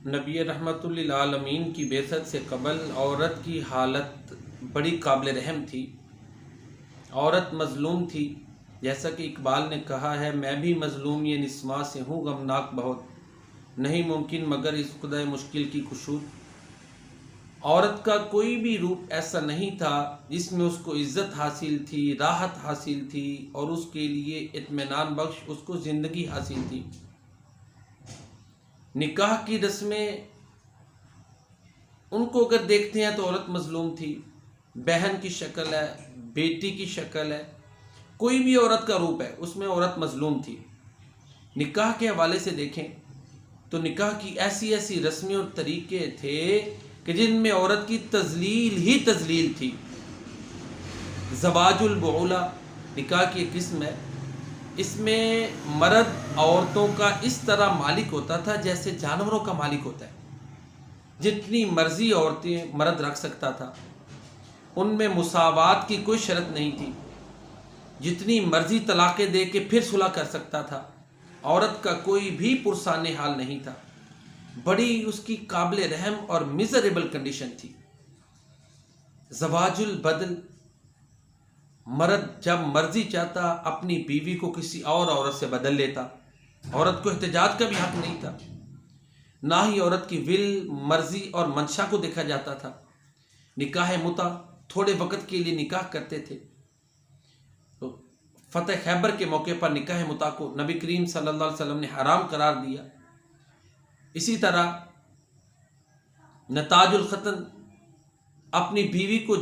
نبی رحمت للعالمین کی بعثت سے قبل عورت کی حالت بڑی قابل رحم تھی۔ عورت مظلوم تھی، جیسا کہ اقبال نے کہا ہے، میں بھی مظلوم یہ نسواں سے ہوں غمناک بہت، نہیں ممکن مگر اس خدائے مشکل کی کشود۔ عورت کا کوئی بھی روپ ایسا نہیں تھا جس میں اس کو عزت حاصل تھی، راحت حاصل تھی اور اس کے لیے اطمینان بخش اس کو زندگی حاصل تھی۔ نکاح کی رسمیں ان کو اگر دیکھتے ہیں تو عورت مظلوم تھی، بہن کی شکل ہے، بیٹی کی شکل ہے، کوئی بھی عورت کا روپ ہے اس میں عورت مظلوم تھی۔ نکاح کے حوالے سے دیکھیں تو نکاح کی ایسی ایسی رسمیں اور طریقے تھے کہ جن میں عورت کی تذلیل ہی تذلیل تھی۔ زواج البعولہ نکاح کی ایک قسم ہے، اس میں مرد عورتوں کا اس طرح مالک ہوتا تھا جیسے جانوروں کا مالک ہوتا ہے۔ جتنی مرضی عورتیں مرد رکھ سکتا تھا، ان میں مساوات کی کوئی شرط نہیں تھی، جتنی مرضی طلاقیں دے کے پھر صلح کر سکتا تھا، عورت کا کوئی بھی پرسان حال نہیں تھا۔ بڑی اس کی قابل رحم اور میزریبل کنڈیشن تھی۔ زواج البدل، مرد جب مرضی چاہتا اپنی بیوی کو کسی اور عورت سے بدل لیتا، عورت کو احتجاج کا بھی حق نہیں تھا، نہ ہی عورت کی ول، مرضی اور منشا کو دیکھا جاتا تھا۔ نکاح متع، تھوڑے وقت کے لیے نکاح کرتے تھے۔ تو فتح خیبر کے موقع پر نکاح متع کو نبی کریم صلی اللہ علیہ وسلم نے حرام قرار دیا۔ اسی طرح نتاج الختن، اپنی بیوی کو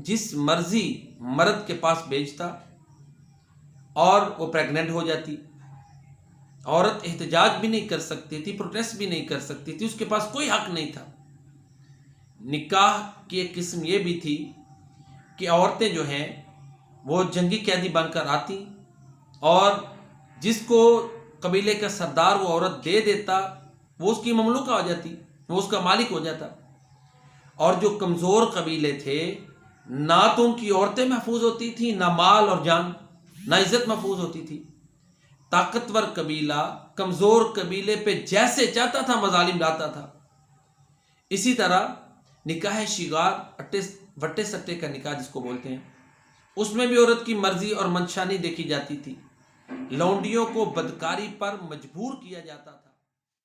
جس مرضی مرد کے پاس بھیجتا اور وہ پریگننٹ ہو جاتی، عورت احتجاج بھی نہیں کر سکتی تھی، پروٹیسٹ بھی نہیں کر سکتی تھی، اس کے پاس کوئی حق نہیں تھا۔ نکاح کی ایک قسم یہ بھی تھی کہ عورتیں جو ہیں وہ جنگی قیدی بن کر آتی اور جس کو قبیلے کا سردار وہ عورت دے دیتا وہ اس کی مملوکہ ہو جاتی، وہ اس کا مالک ہو جاتا۔ اور جو کمزور قبیلے تھے، نہ تو ان کی عورتیں محفوظ ہوتی تھیں، نہ مال اور جان، نہ عزت محفوظ ہوتی تھی۔ طاقتور قبیلہ کمزور قبیلے پہ جیسے چاہتا تھا مظالم ڈالتا تھا۔ اسی طرح نکاح شغار، وٹے سٹے کا نکاح جس کو بولتے ہیں، اس میں بھی عورت کی مرضی اور منشا نہیں دیکھی جاتی تھی، لونڈیوں کو بدکاری پر مجبور کیا جاتا تھا۔